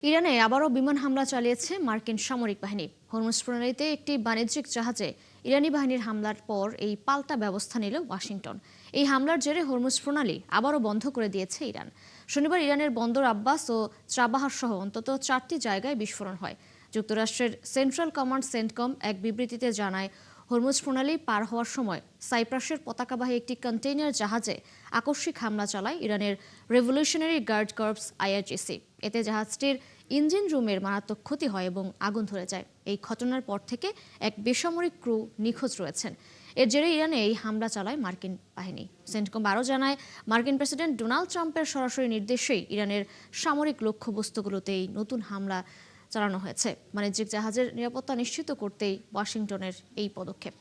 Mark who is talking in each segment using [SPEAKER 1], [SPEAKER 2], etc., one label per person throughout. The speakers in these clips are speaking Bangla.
[SPEAKER 1] ইরানে আবারও বিমান হামলা চালিয়েছে মার্কিন সামরিক বাহিনী। হরমুজ প্রণালীতে একটি বাণিজ্যিক জাহাজে ইরানি বাহিনীর হামলার পর এই পাল্টা ব্যবস্থা নিল ওয়াশিংটন। এই হামলার জেরে হরমুজ প্রণালী আবারও বন্ধ করে দিয়েছে ইরান। শনিবার ইরানের বন্দর আব্বাস ও চাবাহার সহ অন্তত 4টি জায়গায় বিস্ফোরণ হয়। যুক্তরাষ্ট্রের সেন্ট্রাল কমান্ড সেন্টকম এক বিবৃতিতে জানায়, হরমুজ প্রণালী পার হওয়ার সময় সাইপ্রাসের পতাকাবাহী একটি কন্টেইনার জাহাজে আকস্মিক হামলা চালায় ইরানের রেভলিউশনারি গার্ড কর্পস আইআরজিসি। এতে জাহাজটির ইঞ্জিন রুমের মারাত্মক ক্ষতি হয় এবং আগুন ধরে যায়। এই ঘটনার পর থেকে এক বেসামরিক ক্রু নিখোঁজ রয়েছেন। এর জেরে ইরানে এই হামলা চালায় মার্কিন বাহিনী। সেন্টকম আরও জানায়, মার্কিন প্রেসিডেন্ট ডোনাল্ড ট্রাম্পের সরাসরি নির্দেশেই ইরানের সামরিক লক্ষ্যবস্তুগুলোতে এই নতুন হামলা চালানো হয়েছে। বাণিজ্যিক জাহাজের নিরাপত্তা নিশ্চিত করতেই ওয়াশিংটনের এই পদক্ষেপ।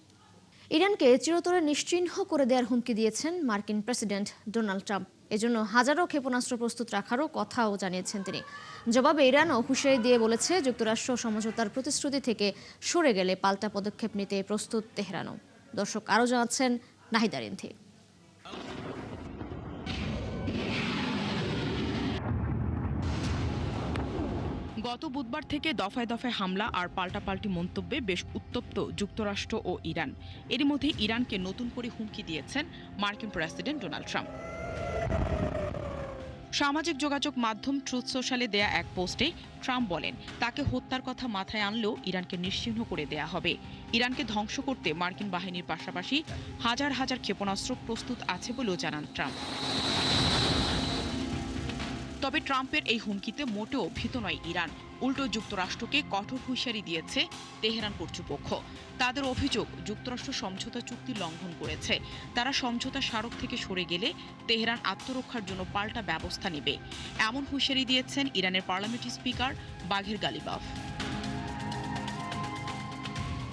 [SPEAKER 1] ইরানকে চিরতরে নিশ্চিহ্ন করে দেওয়ার হুমকি দিয়েছেন মার্কিন প্রেসিডেন্ট ডোনাল্ড ট্রাম্প। এজন্য হাজারো ক্ষেপণাস্ত্র প্রস্তুত রাখারও কথাও জানিয়েছেন তিনি। জবাবে ইরানও হুঁশিয়ারি দিয়ে বলেছে, যুক্তরাষ্ট্র সমঝোতার প্রতিশ্রুতি থেকে সরে গেলে পাল্টা পদক্ষেপ নিতে প্রস্তুত তেহরানও। দর্শক আরও জানাচ্ছেন নাহিদা রিন্থি।
[SPEAKER 2] গত বুধবার থেকে দফায় দফায় হামলা আর পাল্টাপাল্টি মন্তব্যে বেশ উত্তপ্ত যুক্তরাষ্ট্র ও ইরান। এরই মধ্যে ইরানকে নতুন করে হুমকি দিয়েছেন মার্কিন প্রেসিডেন্ট ডোনাল্ড ট্রাম্প। সামাজিক যোগাযোগ মাধ্যম ট্রুথ সোশ্যালে দেয়া এক পোস্টে ট্রাম্প বলেন, তাকে হত্যার কথা মাথায় আনলেও ইরানকে নিশ্চিহ্ন করে দেয়া হবে। ইরানকে ধ্বংস করতে মার্কিন বাহিনীর পাশাপাশি হাজার হাজার ক্ষেপণাস্ত্র প্রস্তুত আছে বলেও জানান ট্রাম্প। তবে ট্রাম্পের এই হুমকিতে মোটেও ভীত নয় ইরান। উল্টো যুক্তরাষ্ট্রকে কঠোর হুঁশিয়ারি দিয়েছে তেহরান কর্তৃপক্ষ। তাদের অভিযোগ, যুক্তরাষ্ট্র সমঝোতা চুক্তি লঙ্ঘন করেছে। তারা সমঝোতা স্মারক থেকে সরে গেলে তেহরান আত্মরক্ষার জন্য পাল্টা ব্যবস্থা নেবে। এমন হুঁশিয়ারি দিয়েছেন ইরানের পার্লামেন্টারি স্পিকার বাঘের গালিবাফ।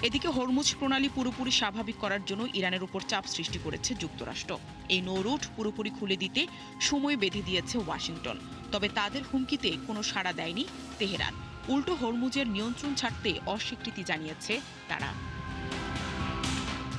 [SPEAKER 2] এদিকে হরমুজ প্রণালী পুরোপুরি স্বাভাবিক করার জন্য ইরানের উপর চাপ সৃষ্টি করেছে যুক্তরাষ্ট্র। এই নৌ রুট পুরোপুরি খুলে দিতে সময় বেঁধে দিয়েছে ওয়াশিংটন। তবে তাদের হুমকিতে কোনো সাড়া দেয়নি তেহরান। উল্টো হরমুজের নিয়ন্ত্রণ ছাড়তে অস্বীকৃতি জানিয়েছে তারা।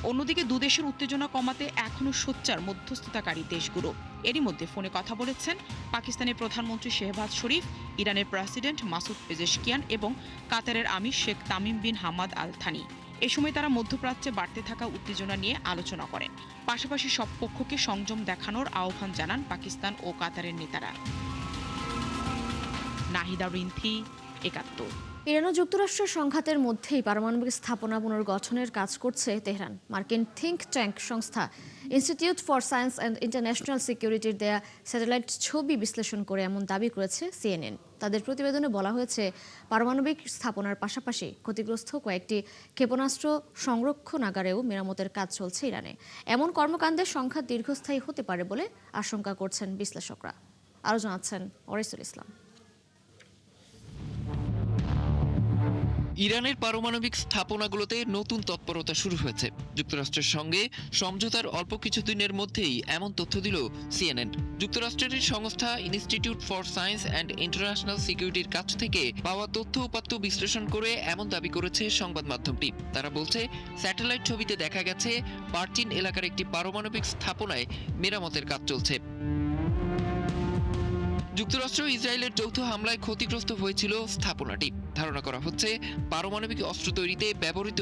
[SPEAKER 2] অন্যদিকে দুদেশের উত্তেজনা কমাতে এখনও সোচ্চার মধ্যস্থতাকারী দেশগুলো। এরই মধ্যে ফোনে কথা বলেছেন পাকিস্তানের প্রধানমন্ত্রী শেহবাজ শরীফ, ইরানের প্রেসিডেন্ট মাসুদ পেজেশকিয়ান এবং কাতারের আমির Sheikh Tamim bin Hamad Al Thani. এ সময় তারা মধ্যপ্রাচ্যে বাড়তে থাকা উত্তেজনা নিয়ে আলোচনা করেন। পাশাপাশি সব পক্ষকে সংযম দেখানোর আহ্বান জানান পাকিস্তান ও কাতারের নেতারা। নাহিদা রিন্থি, ৭১।
[SPEAKER 1] ইরান ও যুক্তরাষ্ট্রের সংঘাতের মধ্যেই পারমাণবিক স্থাপনা পুনর্গঠনের কাজ করছে তেহরান। মার্কিন থিঙ্ক ট্যাঙ্ক সংস্থা institute for science and international সিকিউরিটির দেয়া স্যাটেলাইট ছবি বিশ্লেষণ করে এমন দাবি করেছে সিএনএন। তাদের প্রতিবেদনে বলা হয়েছে, পারমাণবিক স্থাপনার পাশাপাশি ক্ষতিগ্রস্ত কয়েকটি ক্ষেপণাস্ত্র সংরক্ষণাগারেও মেরামতের কাজ চলছে ইরানে। এমন কর্মকাণ্ডের সংখ্যা দীর্ঘস্থায়ী হতে পারে বলে আশঙ্কা করছেন বিশ্লেষকরা। আরও জানাচ্ছেন ওয়ারিসুল ইসলাম।
[SPEAKER 3] ইরানের পারমাণবিক স্থাপনাগুলোতে নতুন তৎপরতা শুরু হয়েছে। যুক্তরাষ্ট্রের সঙ্গে সমঝোতার অল্প কিছুদিনের মধ্যেই এমন তথ্য দিল সিএনএন। যুক্তরাষ্ট্রের সংস্থা institute for science and international সিকিউরিটির কাছ থেকে পাওয়া তথ্য উপাত্ত বিশ্লেষণ করে এমন দাবি করেছে সংবাদ মাধ্যমটি। তারা বলছে, স্যাটেলাইট ছবিতে দেখা গেছে বার্চিন এলাকার একটি পারমাণবিক স্থাপনায় মেরামতের কাজ চলছে। যুক্তরাষ্ট্র ইসরায়েলের যৌথ হামলায় ক্ষতিগ্রস্ত হয়েছিল স্থাপনাটি। ধারণা করা হচ্ছে, পারমাণবিক অস্ত্র তৈরিতে ব্যবহৃত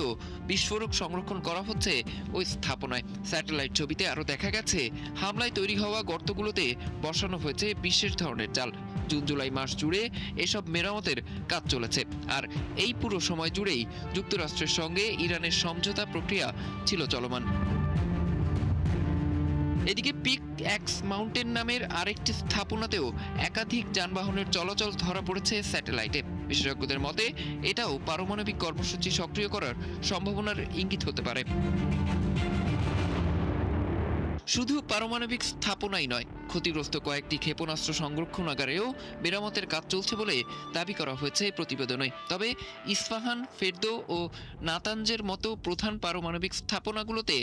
[SPEAKER 3] বিস্ফোরক সংরক্ষণ করা হচ্ছে ওই স্থাপনায়। স্যাটেলাইট ছবিতে আরও দেখা গেছে, হামলায় তৈরি হওয়া গর্তগুলোতে বসানো হয়েছে বিশেষ ধরনের জাল। জুন জুলাই মাস জুড়ে এসব মেরামতের কাজ চলেছে। আর এই পুরো সময় জুড়েই যুক্তরাষ্ট্রের সঙ্গে ইরানের সমঝোতা প্রক্রিয়া ছিল চলমান। এদিকে পিক এক্স মাউন্টেন নামের আরেকটি স্থাপনাতেও একাধিক যানবাহনের চলাচল ধরা পড়েছে স্যাটেলাইটে। বিশেষজ্ঞদের মতে, এটাও পারমাণবিক কর্মসূচি সক্রিয় করার সম্ভাবনার ইঙ্গিত হতে পারে। শুধু পারমাণবিক স্থাপনাই নয়, ক্ষতিগ্রস্ত কয়েকটি ক্ষেপণাস্ত্র সংরক্ষণাগারেও মেরামতের কাজ চলছে বলে দাবি করা হয়েছে প্রতিবেদনে। তবে ইস্পাহান, ফেরদো ও নাতানজের মতো প্রধান পারমাণবিক স্থাপনাগুলোতে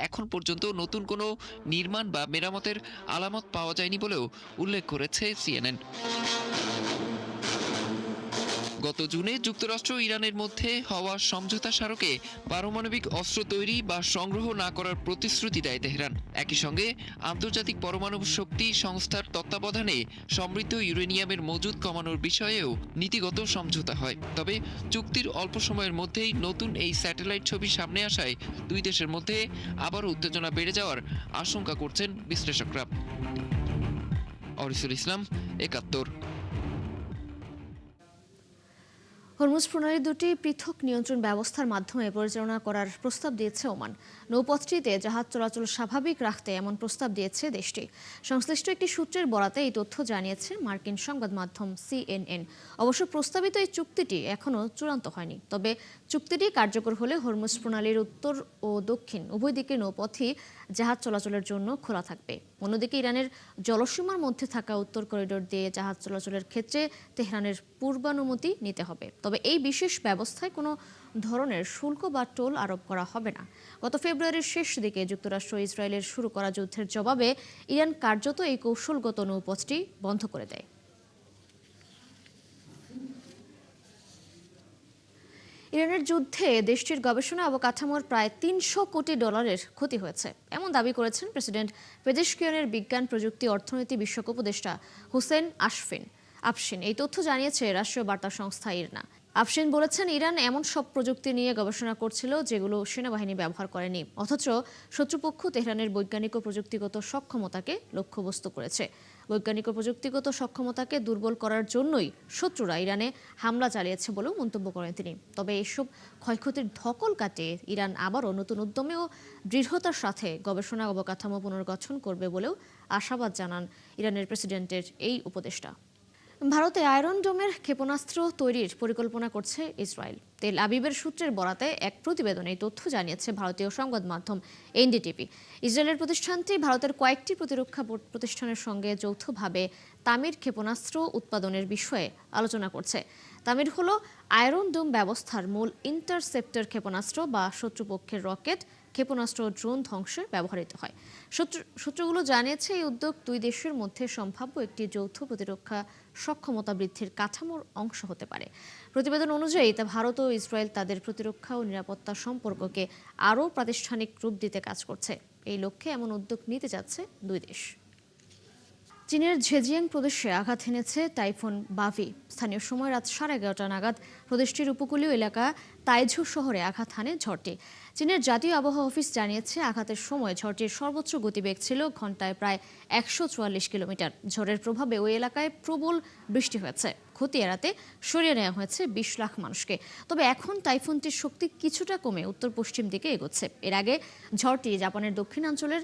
[SPEAKER 3] এখন পর্যন্ত নতুন কোনো নির্মাণ বা মেরামতের আলামত পাওয়া যায়নি বলেও উল্লেখ করেছে সিএনএন। গত জুনে যুক্তরাষ্ট্র ইরানের মধ্যে হওয়া সমঝোতা স্মারকে পারমাণবিক অস্ত্র তৈরি বা সংগ্রহ না করার প্রতিশ্রুতি দেয় তেহরান। একই সঙ্গে আন্তর্জাতিক পরমাণু শক্তি সংস্থার তত্ত্বাবধানে সমৃদ্ধ ইউরেনিয়ামের মজুদ কমানোর বিষয়েও নীতিগত সমঝোতা হয়। তবে চুক্তির অল্প সময়ের মধ্যেই নতুন এই স্যাটেলাইট ছবি সামনে আসায় দুই দেশের মধ্যে আবারও উত্তেজনা বেড়ে যাওয়ার আশঙ্কা করছেন বিশ্লেষকরা। অরিসুল ইসলাম, ৭১।
[SPEAKER 1] হরমুজ প্রণালী দুটি পৃথক নিয়ন্ত্রণ ব্যবস্থার মাধ্যমে পরিচালনা করার প্রস্তাব দিয়েছে ওমান। নৌপথটিতে জাহাজ চলাচল স্বাভাবিক রাখতে এমন প্রস্তাব দিয়েছে দেশটি। সংশ্লিষ্ট একটি সূত্রের বরাতে এই তথ্য জানিয়েছে মার্কিন সংবাদ মাধ্যম CNN। অবশ্য প্রস্তাবিত এই চুক্তিটি এখনও চূড়ান্ত হয়নি। তবে চুক্তিটি কার্যকর হলে হরমুজ প্রণালীর উত্তর ও দক্ষিণ উভয় দিকে নৌপথই জাহাজ চলাচলের জন্য খোলা থাকবে। অন্যদিকে ইরানের জলসীমার মধ্যে থাকা উত্তর করিডোর দিয়ে জাহাজ চলাচলের ক্ষেত্রে তেহরানের পূর্বানুমতি নিতে হবে। তবে এই বিশেষ ব্যবস্থায় কোনো ধরনের শুল্ক বা টোল আরোপ করা হবে না। গত ফেব্রুয়ারির শেষ দিকে যুক্তরাষ্ট্র ইসরায়েলের শুরু করা যুদ্ধের জবাবে ইরান কার্যত এই কৌশলগত নৌপথটি বন্ধ করে দেয়। ইরানের যুদ্ধে দেশটির গবেষণা অবকাঠামোর প্রায় $300 কোটি ক্ষতি হয়েছে, এমন দাবি করেছেন প্রেসিডেন্ট পেজেশকিয়ানের বিজ্ঞান প্রযুক্তি অর্থনীতি বিষয়ক উপদেষ্টা হুসেন আফশিন। এই তথ্য জানিয়েছে রাষ্ট্রীয় বার্তা সংস্থা ইরনা। আফশিন বলেছেন, ইরান এমন সব প্রযুক্তি নিয়ে গবেষণা করছিল যেগুলো সেনাবাহিনী ব্যবহার করেনি, অথচ শত্রুপক্ষ তেহরানের বৈজ্ঞানিক ও প্রযুক্তিগত সক্ষমতাকে লক্ষ্যবস্তু করেছে। বৈজ্ঞানিক ও প্রযুক্তিগত সক্ষমতাকে দুর্বল করার জন্যই শত্রুরা ইরানে হামলা চালিয়েছে বলেও মন্তব্য করেন তিনি। তবে এসব ক্ষয়ক্ষতির ধকল কাটিয়ে ইরান আবারও নতুন উদ্যমে ও দৃঢ়তার সাথে গবেষণা অবকাঠামো পুনর্গঠন করবে বলেও আশাবাদ জানান ইরানের প্রেসিডেন্টের এই উপদেষ্টা। ভারতে আয়রন ডোমের ক্ষেপণাস্ত্র তৈরির পরিকল্পনা করছে ইসরায়েল। তেল আবিবের সূত্রের বরাতে এক প্রতিবেদনে এই তথ্য জানিয়েছে ভারতীয় সংবাদ মাধ্যম এনডিটিভি। ইসরায়েলের প্রতিষ্ঠানটি ভারতের কয়েকটি প্রতিরক্ষা প্রতিষ্ঠানের সঙ্গে যৌথভাবে তামির ক্ষেপণাস্ত্র উৎপাদনের বিষয়ে আলোচনা করছে। তামির হল আয়রন ডোম ব্যবস্থার মূল ইন্টারসেপ্টর ক্ষেপণাস্ত্র বা শত্রুপক্ষের রকেট, ক্ষেপণাস্ত্র, ড্রোন ধ্বংসে ব্যবহৃত হয়। সূত্রগুলো জানিয়েছে এই উদ্যোগ দুই দেশের মধ্যে সম্ভাব্য একটি যৌথ প্রতিরক্ষা সক্ষমতা বৃদ্ধির কাঠামোর অংশ হতে পারে। প্রতিবেদন অনুযায়ী তা ভারত ও ইসরায়েল তাদের প্রতিরক্ষা ও নিরাপত্তা সম্পর্ককে আরও প্রাতিষ্ঠানিক রূপ দিতে কাজ করছে। এই লক্ষ্যে এমন উদ্যোগ নিতে যাচ্ছে দুই দেশ। চীনের ঝেজিয়াং প্রদেশে আঘাত এনেছে টাইফুন বাভি। স্থানীয় সময় রাত 11:30 নাগাদ প্রদেশটির উপকূলীয় এলাকা তাইঝু শহরে আঘাত হানে ঝড়টি। চীনের জাতীয় আবহাওয়া অফিস জানিয়েছে, আঘাতের সময় ঝড়টির সর্বোচ্চ গতিবেগ ছিল ঘন্টায় প্রায় 144 কিলোমিটার। ঝড়ের প্রভাবে ওই এলাকায় প্রবল বৃষ্টি হয়েছে। ক্ষতি এড়াতে সরিয়ে নেওয়া হয়েছে 20 লাখ মানুষকে। তবে এখন টাইফুনটির শক্তি কিছুটা কমে উত্তর পশ্চিম দিকে এগোচ্ছে। এর আগে ঝড়টি জাপানের দক্ষিণাঞ্চলের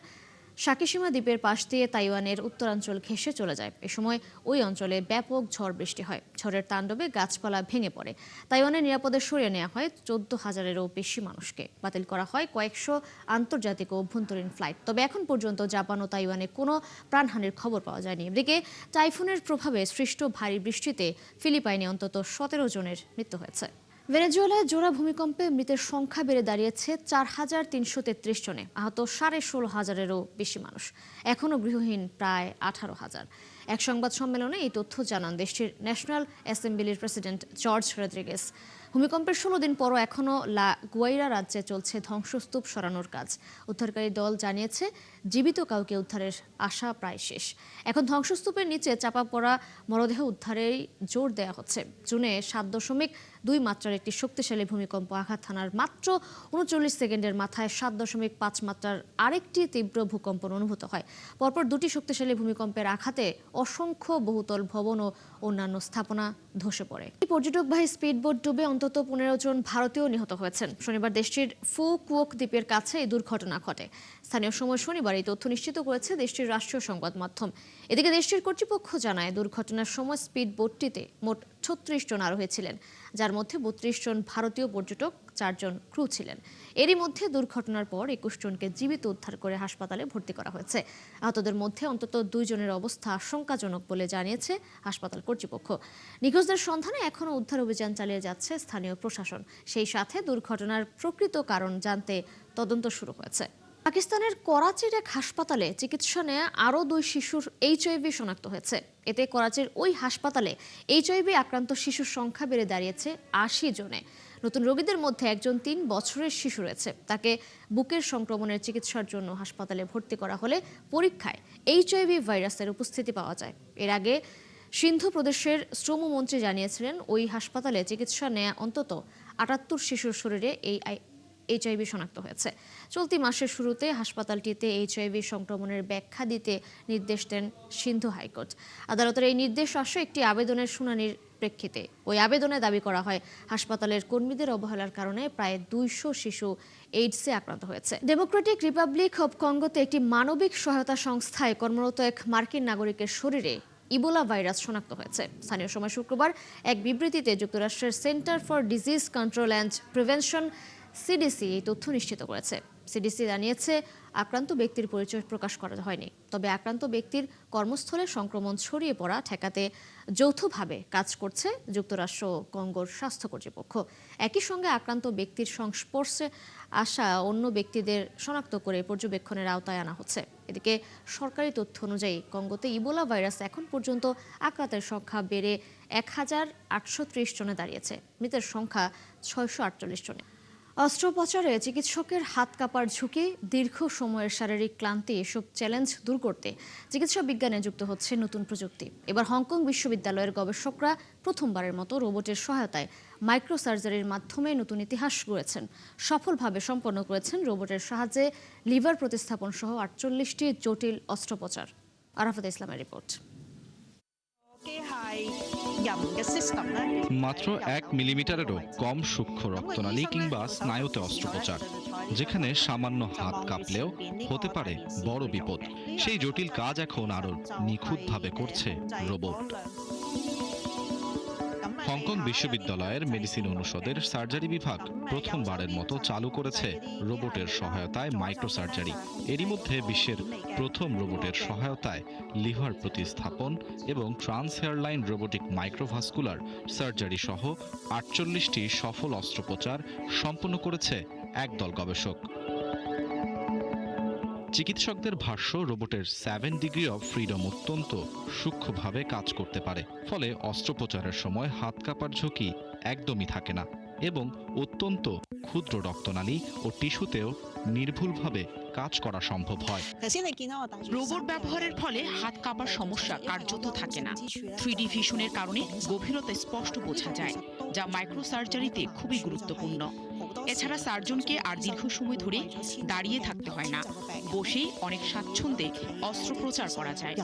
[SPEAKER 1] সাকিশিমা দ্বীপের পাশ দিয়ে তাইওয়ানের উত্তরাঞ্চল ঘেঁষে চলে যায়। এ সময় ওই অঞ্চলে ব্যাপক ঝড় বৃষ্টি হয়। ঝড়ের তাণ্ডবে গাছপালা ভেঙে পড়ে। তাইওয়ানের নিরাপদে সরিয়ে নেওয়া হয় 14,000-এরও বেশি মানুষকে। বাতিল করা হয় কয়েকশো আন্তর্জাতিক ও অভ্যন্তরীণ ফ্লাইট। তবে এখন পর্যন্ত জাপান ও তাইওয়ানে কোনো প্রাণহানির খবর পাওয়া যায়নি। এদিকে টাইফুনের প্রভাবে সৃষ্ট ভারী বৃষ্টিতে ফিলিপাইনে অন্তত 17 জনের মৃত্যু হয়েছে। ভেনেজুয়েলায় জোড়া ভূমিকম্পে মৃতের সংখ্যা বেড়ে দাঁড়িয়েছে 4,333 জনে। আহত 16,500-এরও বেশি মানুষ। এখনও গৃহহীন প্রায় 18,000। এক সংবাদ সম্মেলনে এই তথ্য জানান দেশটির ন্যাশনাল অ্যাসেম্বলির প্রেসিডেন্ট জর্জ রদ্রিগেজ। ভূমিকম্পের 16 দিন পরও এখনও লা গুয়াইরা রাজ্যে চলছে ধ্বংসস্তূপ সরানোর কাজ। উদ্ধারকারী দল জানিয়েছে, জীবিত কাউকে উদ্ধারের আশা প্রায় শেষ। এখন ধ্বংসস্তূপের নিচে চাপা পড়া মরদেহ উদ্ধারেই জোর দেওয়া হচ্ছে। জুনে 7.2 মাত্রার একটি শক্তিশালী ভূমিকম্প আঘাত হানার মাত্র 39 সেকেন্ডের মাথায় 7.5 মাত্রার আরেকটি তীব্র ভূকম্পন অনুভূত হয়। পরপর দুটি শক্তিশালী ভূমিকম্পের আঘাতে অসংখ্য বহুতল ভবন ও অন্যান্য স্থাপনা ধসে পড়ে। পর্যটকবাহী স্পিডবোট ডুবে অন্তত 15 জন ভারতীয় নিহত হয়েছেন। শনিবার দেশটির ফুকুওক দ্বীপের কাছে এই দুর্ঘটনা ঘটে। স্থানীয় সময় শনিবার এই তথ্য নিশ্চিত করেছে দেশটির রাষ্ট্রীয় সংবাদ মাধ্যম। এদিকে দেশটির কর্তৃপক্ষ জানায়, দুর্ঘটনার সময় স্পিডবোটটিতে মোট 36 জন আরোহী ছিলেন, যার মধ্যে 32 জন ভারতীয় পর্যটক, 4 জন ক্রু ছিলেন। এরই মধ্যে দুর্ঘটনার পর 21 জনকে জীবিত উদ্ধার করে হাসপাতালে ভর্তি করা হয়েছে। আহতদের মধ্যে অন্তত 2 জনের অবস্থা আশঙ্কাজনক বলে জানিয়েছে হাসপাতাল কর্তৃপক্ষ। নিখোঁজদের সন্ধানে এখনও উদ্ধার অভিযান চালিয়ে যাচ্ছে স্থানীয় প্রশাসন। সেই সাথে দুর্ঘটনার প্রকৃত কারণ জানতে তদন্ত শুরু হয়েছে। পাকিস্তানের করাচির এক হাসপাতালে চিকিৎসা নেয়া আরও 2 শিশুর HIV শনাক্ত হয়েছে। এতে করাচির ওই হাসপাতালে এইচআইভি আক্রান্ত শিশুর সংখ্যা বেড়ে দাঁড়িয়েছে ৮০ জনে। নতুন রোগীদের মধ্যে একজন ৩ বছরের শিশু রয়েছে। তাকে বুকের সংক্রমণের চিকিৎসার জন্য হাসপাতালে ভর্তি করা হলে পরীক্ষায় এইচআইভি ভাইরাসের উপস্থিতি পাওয়া যায়। এর আগে সিন্ধু প্রদেশের শ্রমমন্ত্রী জানিয়েছিলেন ওই হাসপাতালে চিকিৎসা নেয়া অন্তত ৭৮ শিশুর শরীরে এই এইচআইভি শনাক্ত হয়েছে। চলতি মাসের শুরুতে হাসপাতালটিতে এইচআইভি সংক্রমণের ব্যাখ্যা দিতে নির্দেশ দেন সিন্ধু হাইকোর্ট। আদালতের এই নির্দেশ আসে একটি আবেদনের শুনানির প্রেক্ষিতে। ওই আবেদনে দাবি করা হয় হাসপাতালের কর্মীদের অবহেলার কারণে প্রায় ২০০ শিশু এইডসে আক্রান্ত হয়েছে। ডেমোক্রেটিক রিপাবলিক অব কঙ্গোতে একটি মানবিক সহায়তা সংস্থায় কর্মরত এক মার্কিন নাগরিকের শরীরে ইবোলা ভাইরাস শনাক্ত হয়েছে। স্থানীয় সময় শুক্রবার এক বিবৃতিতে যুক্তরাষ্ট্রের centre for disease control and prevention CDC এই তথ্য নিশ্চিত করেছে। সিডিসি জানিয়েছে আক্রান্ত ব্যক্তির পরিচয় প্রকাশ করা হয়নি, তবে আক্রান্ত ব্যক্তির কর্মস্থলে সংক্রমণ ছড়িয়ে পড়া ঠেকাতে যৌথভাবে কাজ করছে যুক্তরাষ্ট্র ও কঙ্গোর স্বাস্থ্য কর্তৃপক্ষ। একই সঙ্গে আক্রান্ত ব্যক্তির সংস্পর্শে আসা অন্য ব্যক্তিদের শনাক্ত করে পর্যবেক্ষণের আওতায় আনা হচ্ছে। এদিকে সরকারি তথ্য অনুযায়ী কঙ্গোতে ইবোলা ভাইরাস এখন পর্যন্ত আক্রান্তের সংখ্যা বেড়ে ১,৮৩০ জনে দাঁড়িয়েছে। মৃতের সংখ্যা ৬৪৮ জনে। অস্ত্রোপচারে চিকিৎসকের হাত কাঁপার ঝুঁকি, দীর্ঘ সময়ের শারীরিক ক্লান্তি, এসব চ্যালেঞ্জ দূর করতে চিকিৎসা বিজ্ঞানে যুক্ত হচ্ছে নতুন প্রযুক্তি। এবার হংকং বিশ্ববিদ্যালয়ের গবেষকরা প্রথমবারের মতো রোবটের সহায়তায় মাইক্রো সার্জারির মাধ্যমে নতুন ইতিহাস গড়েছেন। সফলভাবে সম্পন্ন করেছেন রোবটের সাহায্যে লিভার প্রতিস্থাপন সহ ৪৮টি জটিল অস্ত্রোপচার। আরাফাত ইসলামের রিপোর্ট।
[SPEAKER 4] মাত্র ১ মিলিমিটারেরও কম সূক্ষ্ম রক্তনালী কিংবা স্নায়ুতে অস্ত্রোপচার, যেখানে সামান্য হাত কাঁপলেও হতে পারে বড় বিপদ। সেই জটিল কাজ এখন আরও নিখুঁতভাবে করছে রোবট। হংকং বিশ্ববিদ্যালয়ের মেডিসিন অনুষদের সার্জারি বিভাগ প্রথমবারের মতো চালু করেছে রোবটের সহায়তায় মাইক্রো সার্জারি। এরই মধ্যে বিশ্বের প্রথম রোবটের সহায়তায় লিভার প্রতিস্থাপন এবং trans hairline robotic microvascular surgery সহ ৪৮টি সফল অস্ত্রোপচার সম্পন্ন করেছে একদল গবেষক। চিকিৎসকদের ভাষ্য, রোবটের 7 ডিগ্রি অফ ফ্রিডম অত্যন্ত সূক্ষ্মভাবে কাজ করতে পারে, ফলে অস্ত্রোপচারের সময় হাত কাঁপার ঝুঁকি একদমই থাকে না এবং অত্যন্ত ক্ষুদ্র রক্তনালী ও টিস্যুতেও নির্ভুলভাবে কাজ করা সম্ভব হয়।
[SPEAKER 2] রোবট ব্যবহারের ফলে হাত কাঁপার সমস্যা কার্যত থাকে না। 3D ভিশনের কারণে গভীরতা স্পষ্ট বোঝা যায়, যা মাইক্রো সার্জারিতে খুবই গুরুত্বপূর্ণ। এছাড়া সার্জনকে আর দীর্ঘ সময় ধরে দাঁড়িয়ে থাকতে হয় না, বসেই অনেক স্বাচ্ছন্দ্যে অস্ত্রোপচার করা যায়।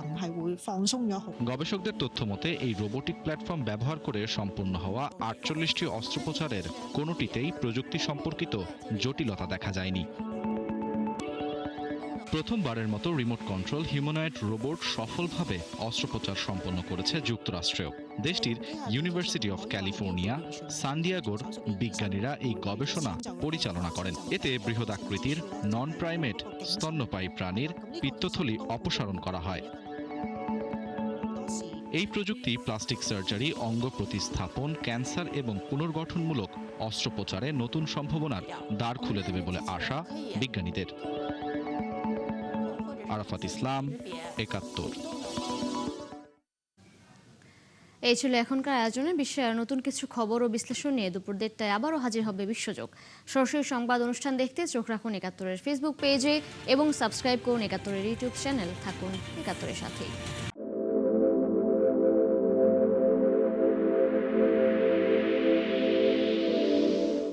[SPEAKER 4] গবেষকদের তথ্য মতে এই রোবোটিক প্ল্যাটফর্ম ব্যবহার করে সম্পূর্ণ হওয়া ৪৮টি অস্ত্রোপচারের কোনোটিতেই প্রযুক্তি সম্পর্কিত জটিলতা দেখা যায়নি। প্রথমবারের মতো রিমোট কন্ট্রোল হিউম্যানয়েড রোবট সফলভাবে অস্ত্রোপচার সম্পন্ন করেছে যুক্তরাষ্ট্রেও। দেশটির ইউনিভার্সিটি অফ ক্যালিফোর্নিয়া সান ডিয়েগোর বিজ্ঞানীরা এই গবেষণা পরিচালনা করেন। এতে বৃহদাকৃতির নন প্রাইমেট স্তন্যপায়ী প্রাণীর পিত্তথলি অপসারণ করা হয়। এই প্রযুক্তি প্লাস্টিক সার্জারি, অঙ্গ প্রতিস্থাপন, ক্যান্সার এবং পুনর্গঠনমূলক অস্ত্রোপচারে নতুন সম্ভাবনার দ্বার খুলে দেবে বলে আশা বিজ্ঞানীদের। আরাফাত ইসলাম, ৭১।
[SPEAKER 1] এই ছিল এখনকার আয়োজনে। বিশ্বের নতুন কিছু খবর ও বিশ্লেষণ নিয়ে দুপুর ১:৩০টায় আবারও হাজির হবে বিশ্বযোগ। সরাসরি সংবাদ অনুষ্ঠান দেখতে চোখ রাখুন ৭১-এর ফেসবুক পেজে এবং সাবস্ক্রাইব করুন ৭১-এর ইউটিউব চ্যানেল। থাকুন ৭১-এর সাথেই।